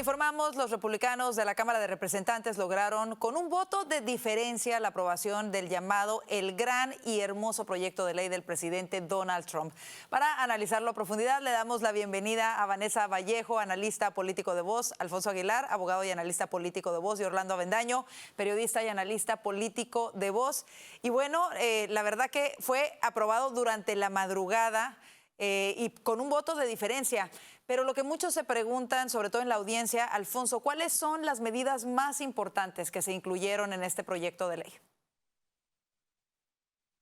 informamos, los republicanos de la Cámara de Representantes lograron con un voto de diferencia la aprobación del llamado el gran y hermoso proyecto de ley del presidente Donald Trump. Para analizarlo a profundidad, le damos la bienvenida a Vanessa Vallejo, analista político de Voz, Alfonso Aguilar, abogado y analista político de Voz, y Orlando Avendaño, periodista y analista político de Voz. Y bueno, la verdad que fue aprobado durante la madrugada y con un voto de diferencia. Pero lo que muchos se preguntan, sobre todo en la audiencia, Alfonso, ¿cuáles son las medidas más importantes que se incluyeron en este proyecto de ley?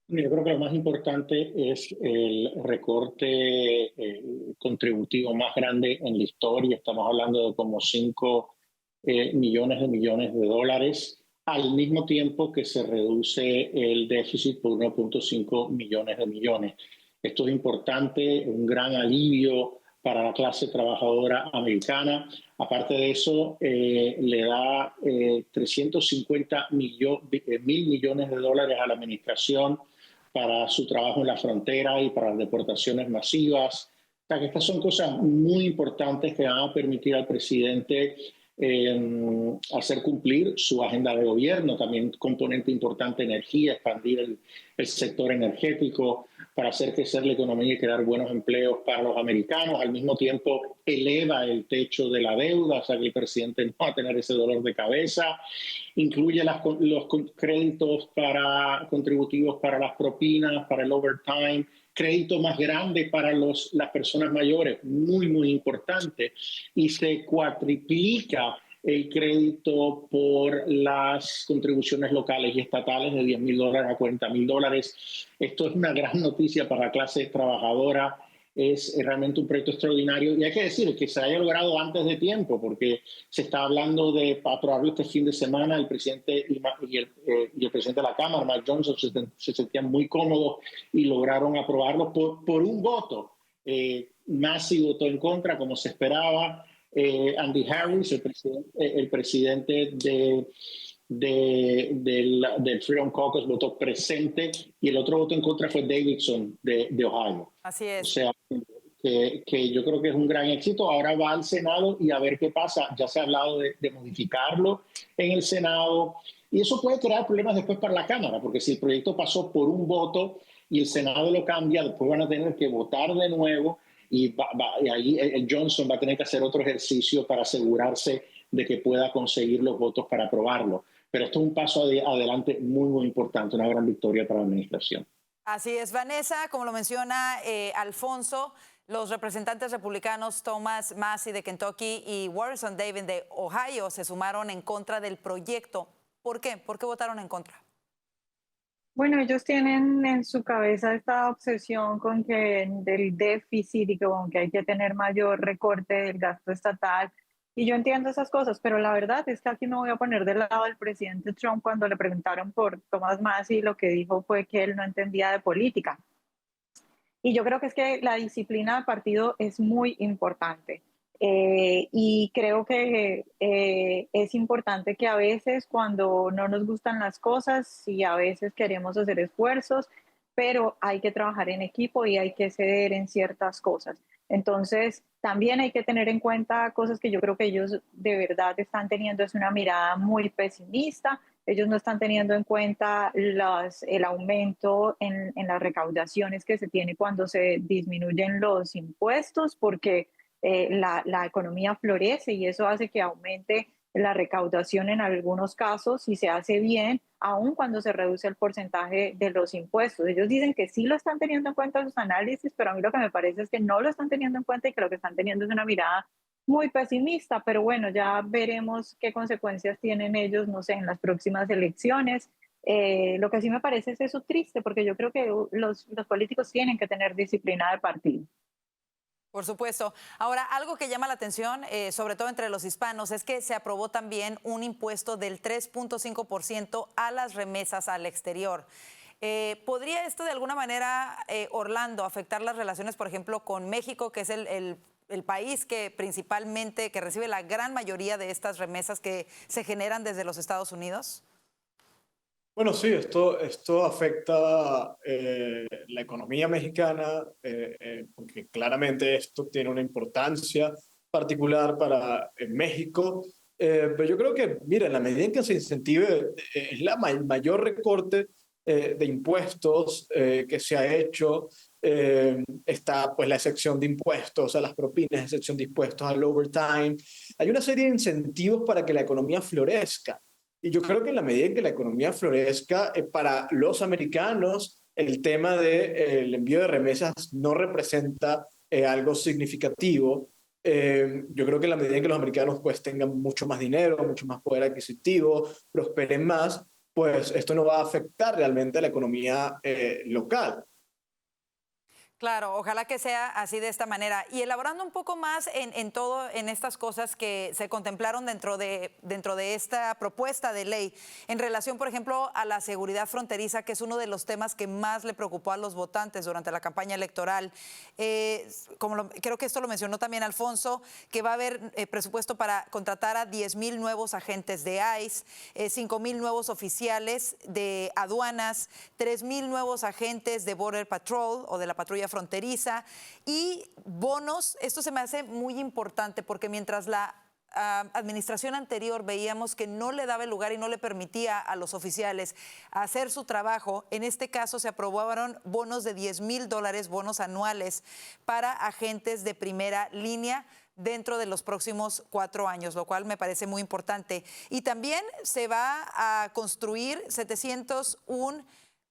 Yo creo que lo más importante es el recorte contributivo más grande en la historia. Estamos hablando de como 5 millones de dólares, al mismo tiempo que se reduce el déficit por 1.5 millones de millones. Esto es importante, un gran alivio para la clase trabajadora americana. Aparte de eso, le da 350 mil millones de dólares a la administración para su trabajo en la frontera y para las deportaciones masivas. O sea, que estas son cosas muy importantes que van a permitir al presidente hacer cumplir su agenda de gobierno. También componente importante, energía, expandir el sector energético para hacer crecer la economía y crear buenos empleos para los americanos. Al mismo tiempo, eleva el techo de la deuda, o sea que el presidente no va a tener ese dolor de cabeza. Incluye los créditos contributivos para las propinas, para el overtime, crédito más grande para las personas mayores, muy importante, y se cuatriplica el crédito por las contribuciones locales y estatales de $10,000 a $40,000. Esto es una gran noticia para la clase trabajadora. Es realmente un proyecto extraordinario y hay que decir que se haya logrado antes de tiempo, porque se está hablando de aprobarlo este fin de semana. El presidente y el presidente de la Cámara, Mike Johnson, se sentían muy cómodos y lograron aprobarlo por un voto. Massey votó en contra, como se esperaba. Andy Harris, el presidente del Freedom Caucus, votó presente, y el otro voto en contra fue Davidson de Ohio. Así es. O sea, que yo creo que es un gran éxito. Ahora va al Senado y a ver qué pasa. Ya se ha hablado de modificarlo en el Senado, y eso puede crear problemas después para la Cámara, porque si el proyecto pasó por un voto y el Senado lo cambia, después van a tener que votar de nuevo, y ahí el Johnson va a tener que hacer otro ejercicio para asegurarse de que pueda conseguir los votos para aprobarlo. Pero esto es un paso adelante muy importante, una gran victoria para la administración. Así es, Vanessa, como lo menciona Alfonso, los representantes republicanos Thomas Massey de Kentucky y Warrison David de Ohio se sumaron en contra del proyecto. ¿Por qué? ¿Por qué votaron en contra? Bueno, ellos tienen en su cabeza esta obsesión con que del déficit y con que hay que tener mayor recorte del gasto estatal. Y yo entiendo esas cosas, pero la verdad es que aquí me voy a poner del lado del presidente Trump. Cuando le preguntaron por Thomas Massey, lo que dijo fue que él no entendía de política. Y yo creo que es que la disciplina del partido es muy importante. Y creo que es importante que a veces, cuando no nos gustan las cosas y a veces queremos hacer esfuerzos, pero hay que trabajar en equipo y hay que ceder en ciertas cosas. Entonces, también hay que tener en cuenta cosas que yo creo que ellos de verdad están teniendo, es una mirada muy pesimista. Ellos no están teniendo en cuenta el aumento en las recaudaciones que se tiene cuando se disminuyen los impuestos, porque la economía florece y eso hace que aumente la recaudación en algunos casos, si se hace bien, aun cuando se reduce el porcentaje de los impuestos. Ellos dicen que sí lo están teniendo en cuenta en sus análisis, pero a mí lo que me parece es que no lo están teniendo en cuenta y que lo que están teniendo es una mirada muy pesimista. Pero bueno, ya veremos qué consecuencias tienen ellos, no sé, en las próximas elecciones. Lo que sí me parece es eso triste, porque yo creo que los políticos tienen que tener disciplina de partido. Por supuesto. Ahora, algo que llama la atención, sobre todo entre los hispanos, es que se aprobó también un impuesto del 3.5% a las remesas al exterior. ¿Podría esto de alguna manera, Orlando, afectar las relaciones, por ejemplo, con México, que es el país que principalmente que recibe la gran mayoría de estas remesas que se generan desde los Estados Unidos? Bueno, sí, esto afecta la economía mexicana, porque claramente esto tiene una importancia particular para México. Pero yo creo que, mira, en la medida en que se incentive, es la mayor recorte de impuestos que se ha hecho. Está pues la excepción de impuestos a las propinas, excepción de impuestos al overtime. Hay una serie de incentivos para que la economía florezca. Y yo creo que en la medida en que la economía florezca, para los americanos, el tema del envío de remesas no representa algo significativo. Yo creo que en la medida en que los americanos pues tengan mucho más dinero, mucho más poder adquisitivo, prosperen más, pues esto no va a afectar realmente a la economía local. Claro, ojalá que sea así de esta manera. Y elaborando un poco más en estas cosas que se contemplaron dentro de esta propuesta de ley, en relación, por ejemplo, a la seguridad fronteriza, que es uno de los temas que más le preocupó a los votantes durante la campaña electoral. Creo que esto lo mencionó también Alfonso, que va a haber presupuesto para contratar a 10,000 nuevos agentes de ICE, 5,000 nuevos oficiales de aduanas, 3,000 nuevos agentes de Border Patrol o de la patrulla fronteriza y bonos. Esto se me hace muy importante porque mientras la administración anterior veíamos que no le daba el lugar y no le permitía a los oficiales hacer su trabajo, en este caso se aprobaron bonos de $10,000, bonos anuales para agentes de primera línea dentro de los próximos 4 años, lo cual me parece muy importante. Y también se va a construir 701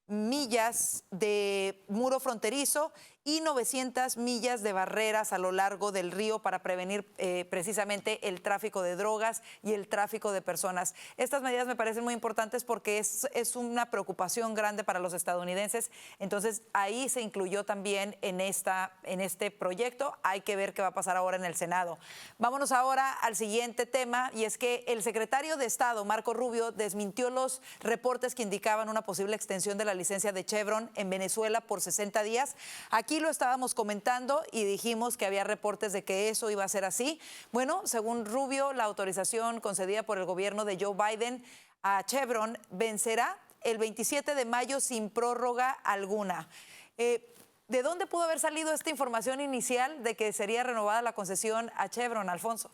millas de muro fronterizo y 900 millas de barreras a lo largo del río para prevenir precisamente el tráfico de drogas y el tráfico de personas. Estas medidas me parecen muy importantes porque es una preocupación grande para los estadounidenses. Entonces, ahí se incluyó también en este proyecto. Hay que ver qué va a pasar ahora en el Senado. Vámonos ahora al siguiente tema, y es que el secretario de Estado, Marco Rubio, desmintió los reportes que indicaban una posible extensión de la licencia de Chevron en Venezuela por 60 días. Aquí lo estábamos comentando y dijimos que había reportes de que eso iba a ser así. Bueno, según Rubio, la autorización concedida por el gobierno de Joe Biden a Chevron vencerá el 27 de mayo sin prórroga alguna. ¿De dónde pudo haber salido esta información inicial de que sería renovada la concesión a Chevron, Alfonso?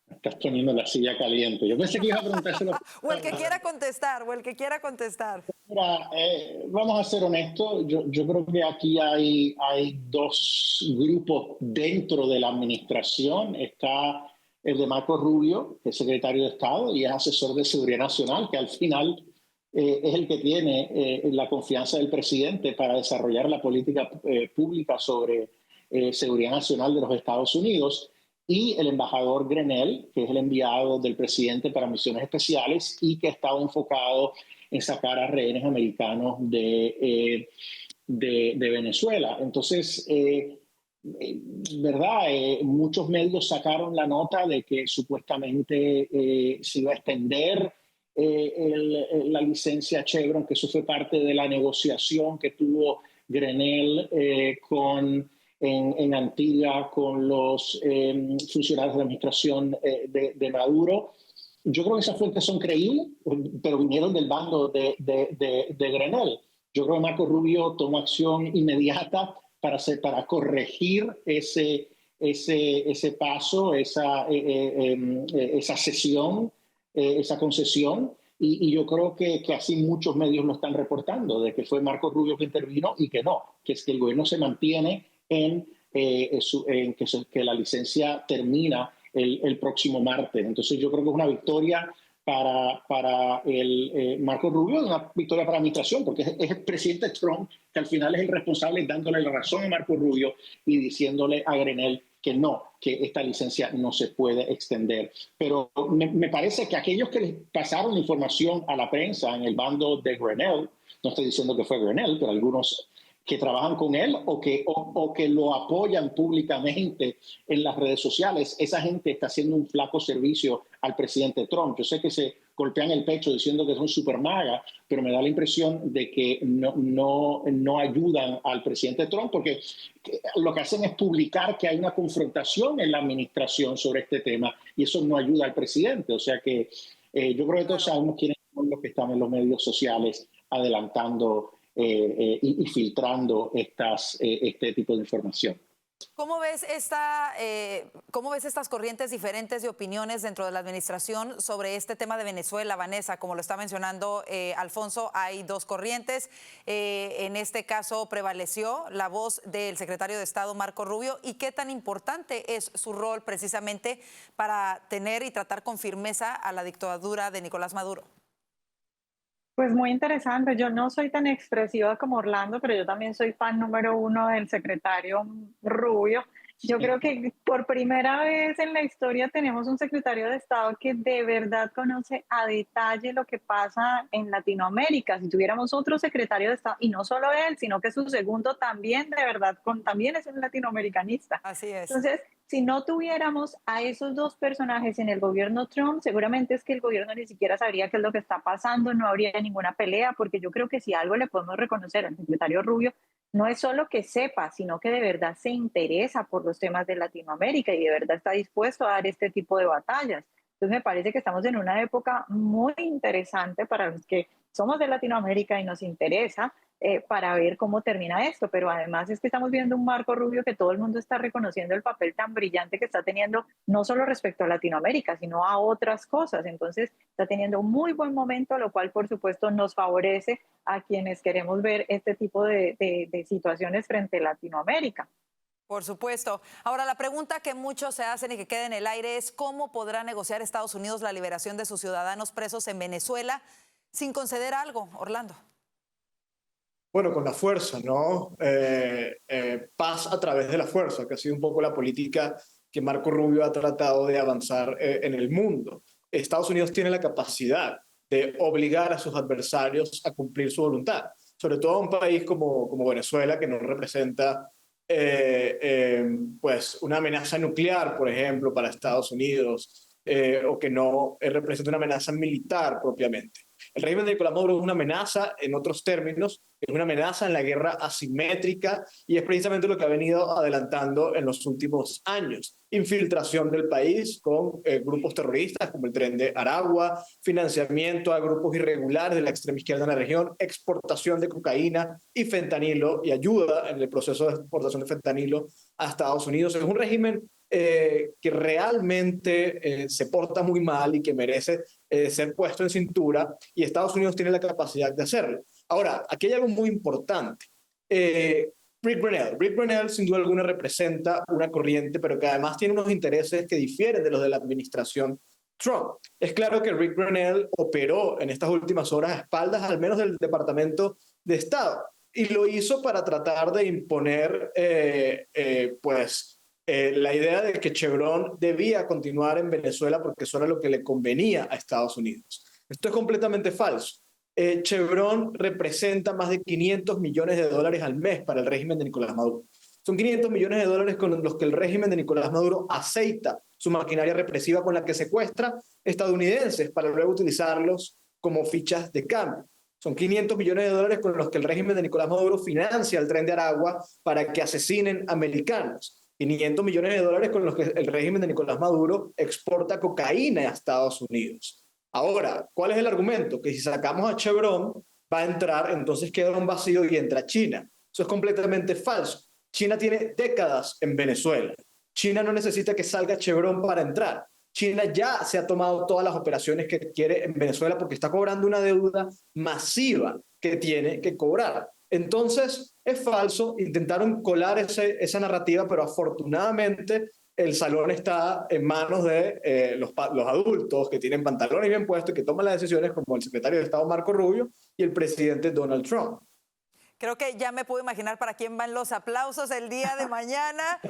Estás poniendo la silla caliente. Yo pensé que iba a preguntárselo. O el que quiera contestar. Mira, vamos a ser honestos. Yo creo que aquí hay dos grupos dentro de la administración. Está el de Marco Rubio, que es secretario de Estado y es asesor de Seguridad Nacional, que al final es el que tiene la confianza del presidente para desarrollar la política pública sobre seguridad nacional de los Estados Unidos. Y el embajador Grenell, que es el enviado del presidente para misiones especiales y que ha estado enfocado en sacar a rehenes americanos de Venezuela. Entonces, ¿verdad? Muchos medios sacaron la nota de que supuestamente se iba a extender la licencia Chevron, que eso fue parte de la negociación que tuvo Grenell en Antigua con los funcionarios de la administración de Maduro. Yo creo que esas fuentes son creíbles, pero vinieron del bando de Grenell. Yo creo que Marco Rubio tomó acción inmediata para corregir ese paso, esa cesión, esa concesión. Y yo creo que así muchos medios lo están reportando, de que fue Marco Rubio que intervino y que no, que es que el gobierno se mantiene en que la licencia termina el próximo martes. Entonces yo creo que es una victoria para el Marco Rubio, una victoria para la administración, porque es el presidente Trump que al final es el responsable dándole la razón a Marco Rubio y diciéndole a Grenell que no, que esta licencia no se puede extender. Pero me parece que aquellos que les pasaron la información a la prensa en el bando de Grenell, no estoy diciendo que fue Grenell, pero algunos que trabajan con él o que lo apoyan públicamente en las redes sociales, esa gente está haciendo un flaco servicio al presidente Trump. Yo sé que se golpean el pecho diciendo que son super maga, pero me da la impresión de que no ayudan al presidente Trump, porque lo que hacen es publicar que hay una confrontación en la administración sobre este tema y eso no ayuda al presidente. O sea que yo creo que todos sabemos quiénes son los que están en los medios sociales adelantando y filtrando este tipo de información. ¿Cómo ves cómo ves estas corrientes diferentes de opiniones dentro de la administración sobre este tema de Venezuela, Vanessa? Como lo está mencionando Alfonso, hay dos corrientes. En este caso prevaleció la voz del secretario de Estado, Marco Rubio. ¿Y qué tan importante es su rol precisamente para tener y tratar con firmeza a la dictadura de Nicolás Maduro? Pues muy interesante. Yo no soy tan expresiva como Orlando, pero yo también soy fan número uno del secretario Rubio. Yo creo que por primera vez en la historia tenemos un secretario de Estado que de verdad conoce a detalle lo que pasa en Latinoamérica. Si tuviéramos otro secretario de Estado, y no solo él, sino que su segundo también, de verdad, también es un latinoamericanista. Así es. Entonces, si no tuviéramos a esos dos personajes en el gobierno Trump, seguramente es que el gobierno ni siquiera sabría qué es lo que está pasando, no habría ninguna pelea, porque yo creo que si algo le podemos reconocer al secretario Rubio, no es solo que sepa, sino que de verdad se interesa por los temas de Latinoamérica y de verdad está dispuesto a dar este tipo de batallas. Entonces me parece que estamos en una época muy interesante para los que somos de Latinoamérica y nos interesa para ver cómo termina esto, pero además es que estamos viendo un Marco Rubio que todo el mundo está reconociendo el papel tan brillante que está teniendo, no solo respecto a Latinoamérica, sino a otras cosas. Entonces está teniendo un muy buen momento, lo cual por supuesto nos favorece a quienes queremos ver este tipo de situaciones frente a Latinoamérica. Por supuesto. Ahora, la pregunta que muchos se hacen y que queda en el aire es ¿cómo podrá negociar Estados Unidos la liberación de sus ciudadanos presos en Venezuela sin conceder algo, Orlando? Bueno, con la fuerza, ¿no? Paz a través de la fuerza, que ha sido un poco la política que Marco Rubio ha tratado de avanzar en el mundo. Estados Unidos tiene la capacidad de obligar a sus adversarios a cumplir su voluntad, sobre todo a un país como Venezuela, que no representa pues una amenaza nuclear, por ejemplo, para Estados Unidos, o que no representa una amenaza militar propiamente. El régimen de Nicolás Maduro es una amenaza, en otros términos, es una amenaza en la guerra asimétrica y es precisamente lo que ha venido adelantando en los últimos años. Infiltración del país con grupos terroristas como el Tren de Aragua, financiamiento a grupos irregulares de la extrema izquierda en la región, exportación de cocaína y fentanilo y ayuda en el proceso de exportación de fentanilo a Estados Unidos. Es un régimen que realmente se porta muy mal y que merece ser puesto en cintura, y Estados Unidos tiene la capacidad de hacerlo. Ahora, aquí hay algo muy importante. Rick Grenell sin duda alguna representa una corriente, pero que además tiene unos intereses que difieren de los de la administración Trump. Es claro que Rick Grenell operó en estas últimas horas a espaldas al menos del Departamento de Estado, y lo hizo para tratar de imponer la idea de que Chevron debía continuar en Venezuela porque eso era lo que le convenía a Estados Unidos. Esto es completamente falso. Chevron representa más de $500 millones al mes para el régimen de Nicolás Maduro. Son $500 millones con los que el régimen de Nicolás Maduro aceita su maquinaria represiva con la que secuestra estadounidenses para luego utilizarlos como fichas de cambio. Son $500 millones con los que el régimen de Nicolás Maduro financia el Tren de Aragua para que asesinen americanos. $500 millones con los que el régimen de Nicolás Maduro exporta cocaína a Estados Unidos. Ahora, ¿cuál es el argumento? Que si sacamos a Chevron, va a entrar, entonces queda un vacío y entra China. Eso es completamente falso. China tiene décadas en Venezuela. China no necesita que salga Chevron para entrar. China ya se ha tomado todas las operaciones que quiere en Venezuela porque está cobrando una deuda masiva que tiene que cobrar. Entonces, es falso, intentaron colar esa narrativa, pero afortunadamente el salón está en manos de los adultos que tienen pantalones bien puestos y que toman las decisiones, como el secretario de Estado Marco Rubio y el presidente Donald Trump. Creo que ya me puedo imaginar para quién van los aplausos el día de mañana.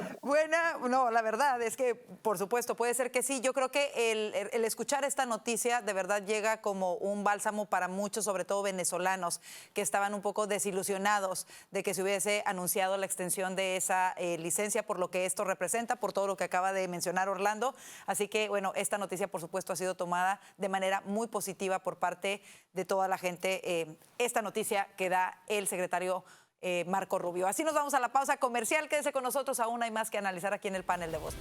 No, la verdad es que, por supuesto, puede ser que sí. Yo creo que el escuchar esta noticia de verdad llega como un bálsamo para muchos, sobre todo venezolanos, que estaban un poco desilusionados de que se hubiese anunciado la extensión de esa licencia por lo que esto representa, por todo lo que acaba de mencionar Orlando. Así que, bueno, esta noticia, por supuesto, ha sido tomada de manera muy positiva por parte de toda la gente. Esta noticia que da el secretario Marco Rubio. Así nos vamos a la pausa comercial. Quédese con nosotros, aún hay más que analizar aquí en el panel de Voz.